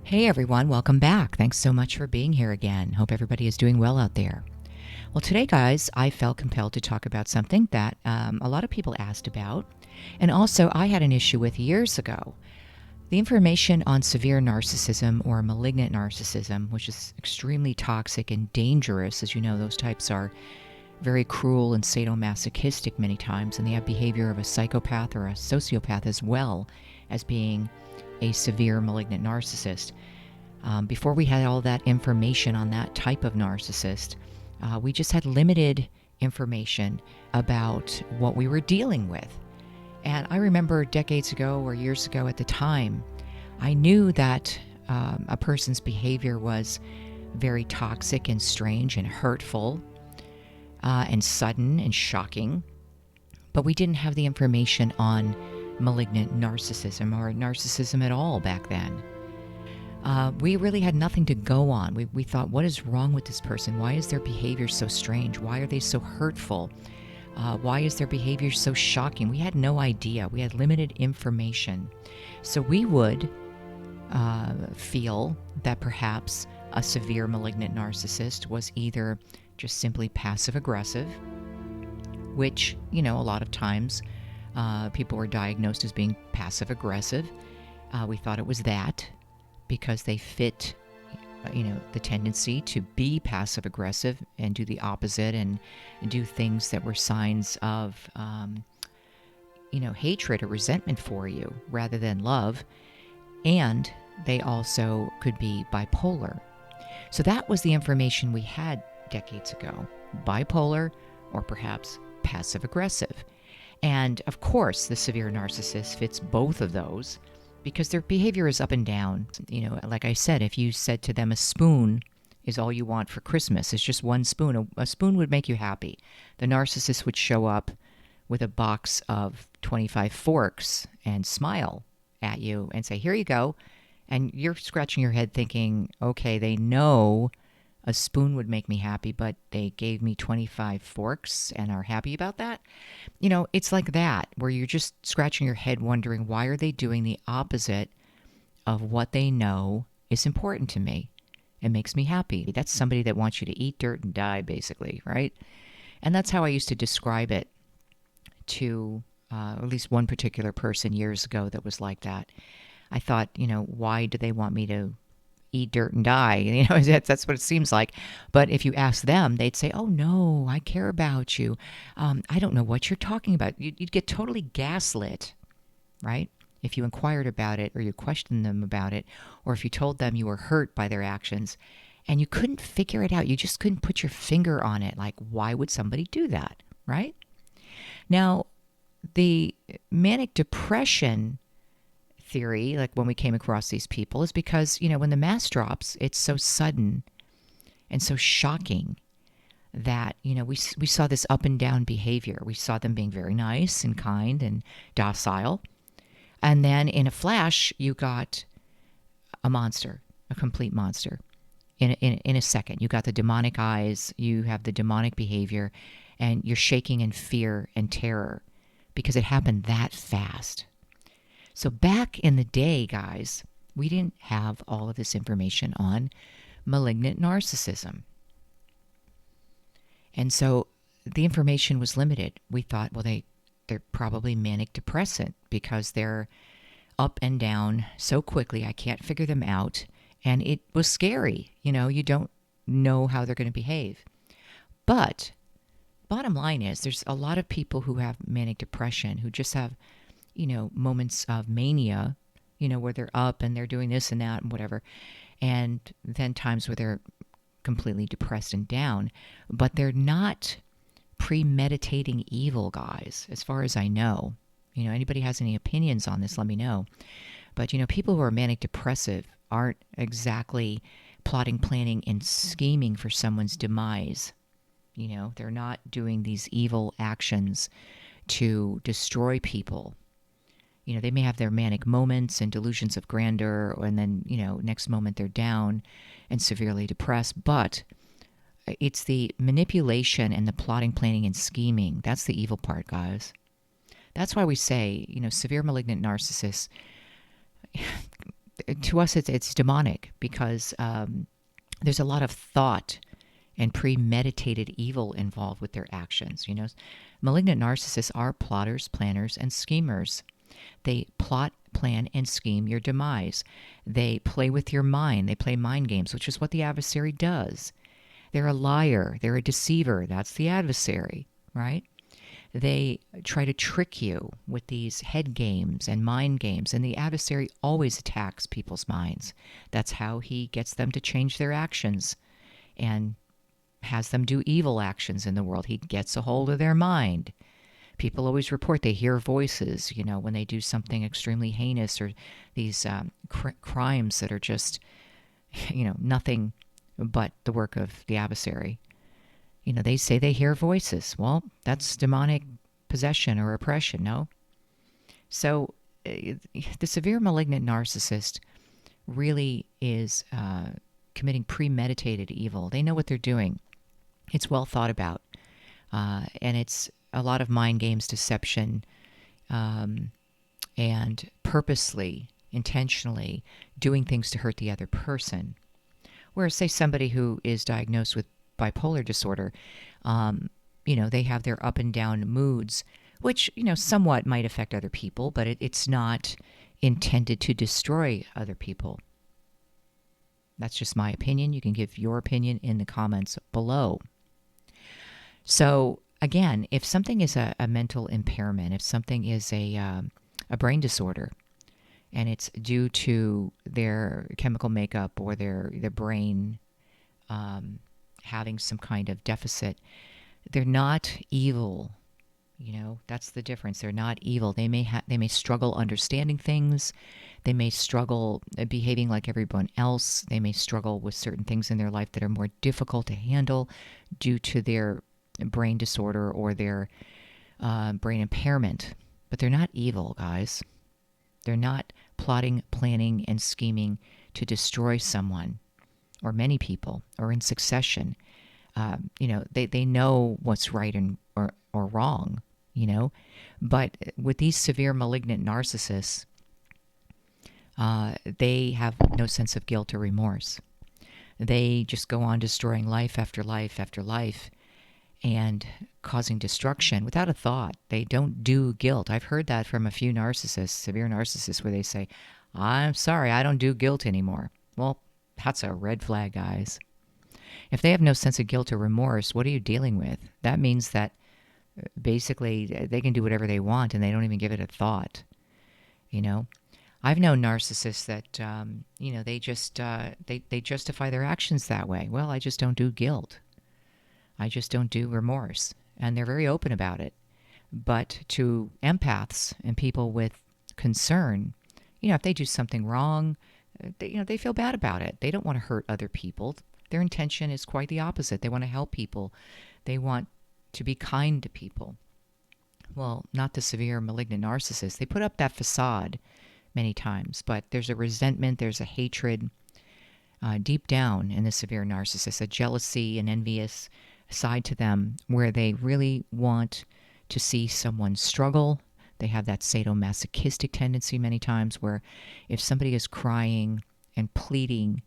Hey everyone, welcome back. Thanks so much for being here again. Hope everybody is doing well out there. Well, today, guys, I felt compelled to talk about something that a lot of people asked about, and also I had an issue with years ago. The information on severe narcissism or malignant narcissism, which is extremely toxic and dangerous. As you know, those types are very cruel and sadomasochistic many times, and they have behavior of a psychopath or a sociopath as well as being a severe malignant narcissist. Before we had all that information on that type of narcissist, we just had limited information about what we were dealing with. And I remember decades ago or years ago at the time, I knew that a person's behavior was very toxic and strange and hurtful and sudden and shocking, but we didn't have the information on malignant narcissism or narcissism at all back then. We really had nothing to go on. We thought, what is wrong with this person? Why is their behavior so strange? Why are they so hurtful? Why is their behavior so shocking? We had no idea. We had limited information. So we would feel that perhaps a severe malignant narcissist was either just simply passive aggressive, which, a lot of times people were diagnosed as being passive aggressive. We thought it was that because they fit, the tendency to be passive aggressive and do the opposite and do things that were signs of, hatred or resentment for you rather than love. And they also could be bipolar. So that was the information we had decades ago: bipolar or perhaps passive aggressive. And of course, the severe narcissist fits both of those because their behavior is up and down. Like I said, if you said to them a spoon is all you want for Christmas, it's just one spoon, a spoon would make you happy. The narcissist would show up with a box of 25 forks and smile at you and say, here you go. And you're scratching your head thinking, okay, they know a spoon would make me happy, but they gave me 25 forks and are happy about that. It's like that, where you're just scratching your head wondering, why are they doing the opposite of what they know is important to me? It makes me happy. That's somebody that wants you to eat dirt and die, basically, right? And that's how I used to describe it to at least one particular person years ago that was like that. I thought, why do they want me to eat dirt and die? That's what it seems like. But if you ask them, they'd say, oh no, I care about you. I don't know what you're talking about. You'd get totally gaslit, right? If you inquired about it or you questioned them about it, or if you told them you were hurt by their actions and you couldn't figure it out. You just couldn't put your finger on it. Like, why would somebody do that, right? Now, the manic depression theory, like when we came across these people, is because, when the mask drops, it's so sudden and so shocking that, we saw this up and down behavior. We saw them being very nice and kind and docile. And then in a flash, you got a monster, a complete monster. In a second, you got the demonic eyes, you have the demonic behavior, and you're shaking in fear and terror because it happened that fast. So back in the day, guys, we didn't have all of this information on malignant narcissism. And so the information was limited. We thought, well, they're probably manic depressant because they're up and down so quickly, I can't figure them out. And it was scary. You don't know how they're going to behave. But bottom line is, there's a lot of people who have manic depression who just have moments of mania, where they're up and they're doing this and that and whatever. And then times where they're completely depressed and down. But they're not premeditating evil, guys, as far as I know. Anybody has any opinions on this, let me know. But, people who are manic depressive aren't exactly plotting, planning, and scheming for someone's demise. They're not doing these evil actions to destroy people. They may have their manic moments and delusions of grandeur, and then, next moment they're down and severely depressed. But it's the manipulation and the plotting, planning, and scheming. That's the evil part, guys. That's why we say, severe malignant narcissists, to us, it's demonic because there's a lot of thought and premeditated evil involved with their actions. Malignant narcissists are plotters, planners, and schemers. They plot, plan, and scheme your demise. They play with your mind. They play mind games, which is what the adversary does. They're a liar. They're a deceiver. That's the adversary, right? They try to trick you with these head games and mind games, and the adversary always attacks people's minds. That's how he gets them to change their actions and has them do evil actions in the world. He gets a hold of their mind. People always report they hear voices, when they do something extremely heinous or these crimes that are just, nothing but the work of the adversary. They say they hear voices. Well, that's demonic possession or oppression, no? So the severe malignant narcissist really is committing premeditated evil. They know what they're doing. It's well thought about. And it's a lot of mind games, deception, and purposely, intentionally doing things to hurt the other person. Whereas, say, somebody who is diagnosed with bipolar disorder, they have their up and down moods, which, somewhat might affect other people, but it's not intended to destroy other people. That's just my opinion. You can give your opinion in the comments below. So, again, if something is a mental impairment, if something is a brain disorder, and it's due to their chemical makeup or their brain having some kind of deficit, they're not evil. That's the difference. They're not evil. They may struggle understanding things. They may struggle behaving like everyone else. They may struggle with certain things in their life that are more difficult to handle due to their brain disorder or their brain impairment. But they're not evil, guys. They're not plotting, planning, and scheming to destroy someone or many people or in succession. They know what's right or wrong, But with these severe malignant narcissists, they have no sense of guilt or remorse. They just go on destroying life after life after life and causing destruction without a thought. They don't do guilt. I've heard that from a few narcissists, severe narcissists, where they say, I'm sorry, I don't do guilt anymore. Well, that's a red flag, guys. If they have no sense of guilt or remorse, what are you dealing with? That means that basically they can do whatever they want and they don't even give it a thought. I've known narcissists that, they justify their actions that way. Well, I just don't do guilt. I just don't do remorse. And they're very open about it. But to empaths and people with concern, if they do something wrong, they feel bad about it. They don't want to hurt other people. Their intention is quite the opposite. They want to help people. They want to be kind to people. Well, not the severe malignant narcissist. They put up that facade many times, but there's a resentment, there's a hatred deep down in the severe narcissist, a jealousy, an envious side to them where they really want to see someone struggle. They have that sadomasochistic tendency many times where if somebody is crying and pleading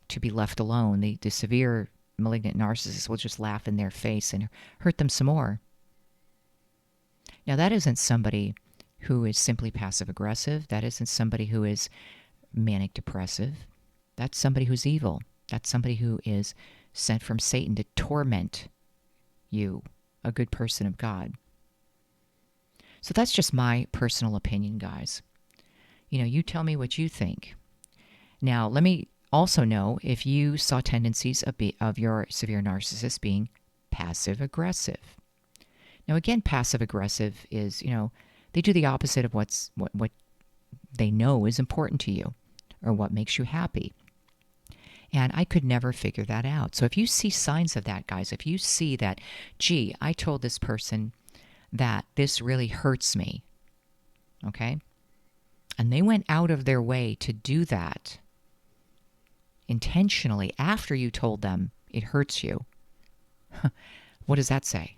to be left alone, the severe malignant narcissist will just laugh in their face and hurt them some more. Now, that isn't somebody who is simply passive-aggressive. That isn't somebody who is manic-depressive. That's somebody who's evil. That's somebody who is sent from Satan to torment you, a good person of God. So that's just my personal opinion, guys. You tell me what you think. Now, let me also know if you saw tendencies of your severe narcissist being passive-aggressive. Now, again, passive-aggressive is, they do the opposite of what they know is important to you or what makes you happy. And I could never figure that out. So if you see signs of that, guys, if you see that, gee, I told this person that this really hurts me, okay? And they went out of their way to do that intentionally after you told them it hurts you. What does that say?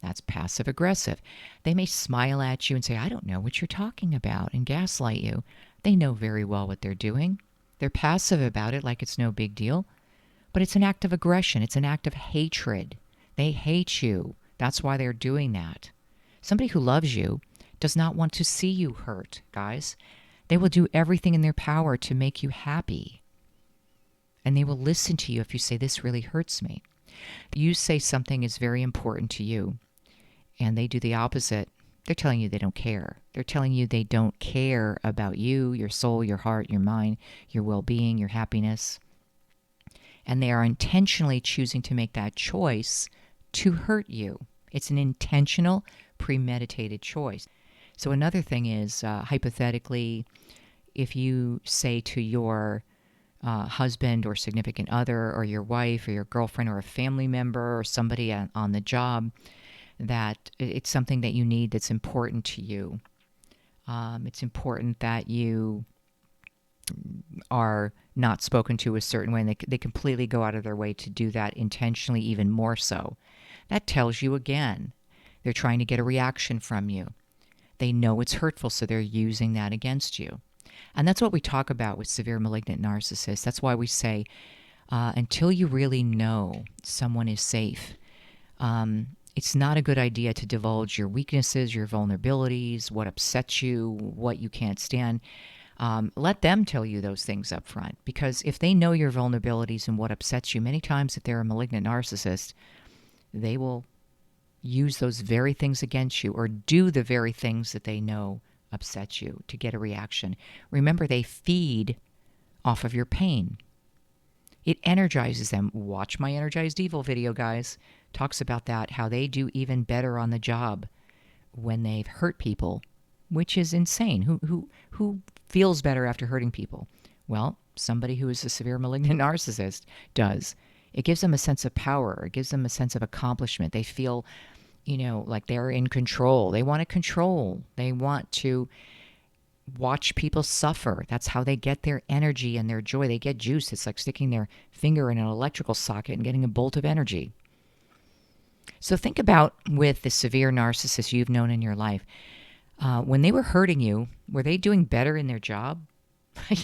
That's passive-aggressive. They may smile at you and say, I don't know what you're talking about, and gaslight you. They know very well what they're doing. They're passive about it like it's no big deal, but it's an act of aggression. It's an act of hatred. They hate you. That's why they're doing that. Somebody who loves you does not want to see you hurt, guys. They will do everything in their power to make you happy. And they will listen to you if you say, this really hurts me. You say something is very important to you, and they do the opposite. They're telling you they don't care. They're telling you they don't care about you, your soul, your heart, your mind, your well-being, your happiness. And they are intentionally choosing to make that choice to hurt you. It's an intentional, premeditated choice. So another thing is, hypothetically, if you say to your husband or significant other or your wife or your girlfriend or a family member or somebody on the job that it's something that you need that's important to you. It's important that you are not spoken to a certain way, and they completely go out of their way to do that intentionally, even more so. That tells you, again, they're trying to get a reaction from you. They know it's hurtful, so they're using that against you. And that's what we talk about with severe malignant narcissists. That's why we say, until you really know someone is safe, it's not a good idea to divulge your weaknesses, your vulnerabilities, what upsets you, what you can't stand. Let them tell you those things up front. Because if they know your vulnerabilities and what upsets you, many times if they're a malignant narcissist, they will use those very things against you or do the very things that they know upset you to get a reaction. Remember, they feed off of your pain. It energizes them. Watch my Energized Evil video, guys. Talks about that, how they do even better on the job when they've hurt people, which is insane. Who feels better after hurting people? Well, somebody who is a severe malignant narcissist does. It gives them a sense of power. It gives them a sense of accomplishment. They feel, like they're in control. They want to control. They want to watch people suffer. That's how they get their energy and their joy. They get juice. It's like sticking their finger in an electrical socket and getting a bolt of energy. So think about with the severe narcissist you've known in your life. When they were hurting you, were they doing better in their job?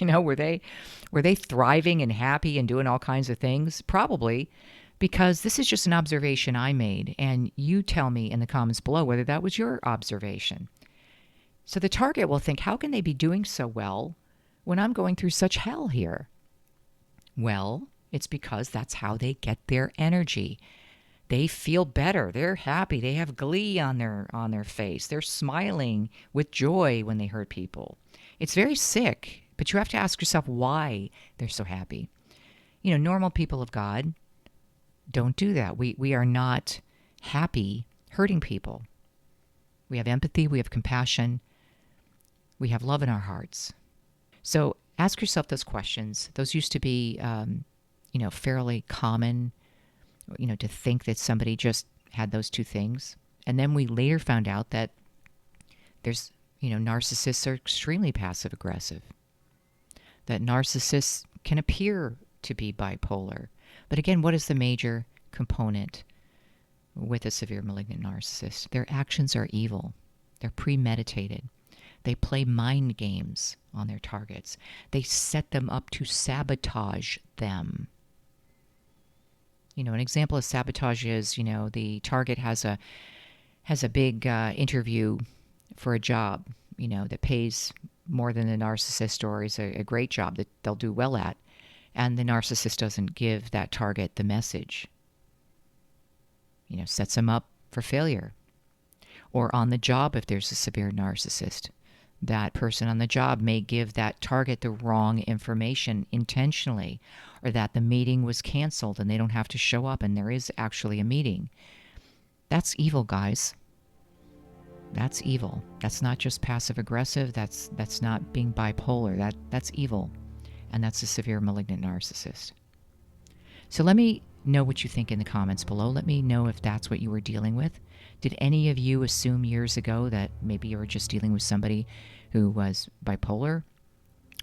Were they thriving and happy and doing all kinds of things? Probably, because this is just an observation I made, and you tell me in the comments below whether that was your observation. So the target will think, how can they be doing so well when I'm going through such hell here? Well, it's because that's how they get their energy. They feel better. They're happy. They have glee on their face. They're smiling with joy when they hurt people. It's very sick, but you have to ask yourself why they're so happy. Normal people of God don't do that. We are not happy hurting people. We have empathy. We have compassion. We have love in our hearts. So ask yourself those questions. Those used to be, fairly common, to think that somebody just had those two things. And then we later found out that there's, narcissists are extremely passive aggressive. That narcissists can appear to be bipolar. But again, what is the major component with a severe malignant narcissist? Their actions are evil. They're premeditated. They play mind games on their targets. They set them up to sabotage them. An example of sabotage is, the target has a big interview for a job, that pays more than the narcissist or is a great job that they'll do well at. And the narcissist doesn't give that target the message. Sets them up for failure. Or on the job, if there's a severe narcissist, that person on the job may give that target the wrong information intentionally, or that the meeting was canceled and they don't have to show up and there is actually a meeting. That's evil, guys. That's evil. That's not just passive aggressive. That's not being bipolar. That's evil. And that's a severe malignant narcissist. So let me know what you think in the comments below. Let me know if that's what you were dealing with. Did any of you assume years ago that maybe you were just dealing with somebody who was bipolar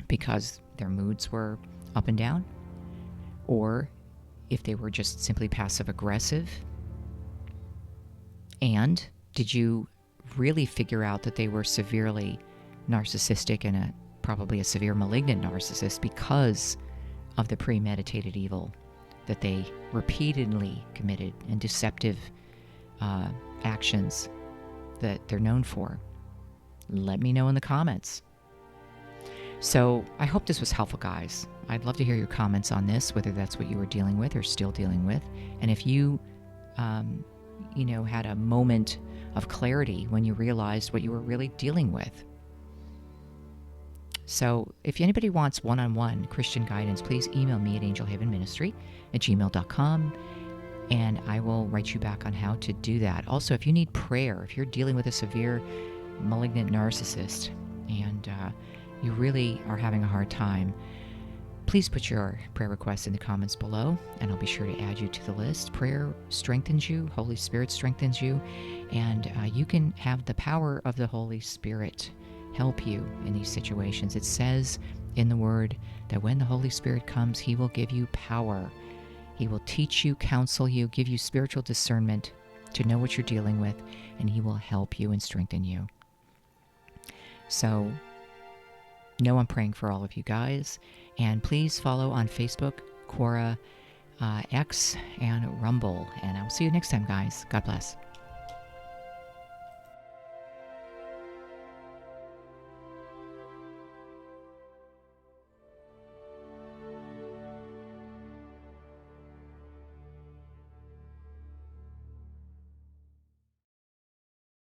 because their moods were up and down? Or if they were just simply passive aggressive? And did you really figure out that they were severely narcissistic and probably a severe malignant narcissist because of the premeditated evil that they repeatedly committed and deceptive actions that they're known for. Let me know in the comments. So I hope this was helpful, guys. I'd love to hear your comments on this, whether that's what you were dealing with or still dealing with. And if you, had a moment of clarity when you realized what you were really dealing with. So if anybody wants one-on-one Christian guidance, please email me at angelhavenministry@gmail.com, and I will write you back on how to do that. Also, if you need prayer, if you're dealing with a severe malignant narcissist and you really are having a hard time, please put your prayer requests in the comments below, and I'll be sure to add you to the list. Prayer strengthens you. Holy Spirit strengthens you, and you can have the power of the Holy Spirit help you in these situations. It says in the Word that when the Holy Spirit comes, He will give you power. He will teach you, counsel you, give you spiritual discernment to know what you're dealing with, and He will help you and strengthen you. So, know I'm praying for all of you guys, and please follow on Facebook, Quora, X, and Rumble, and I'll see you next time, guys. God bless.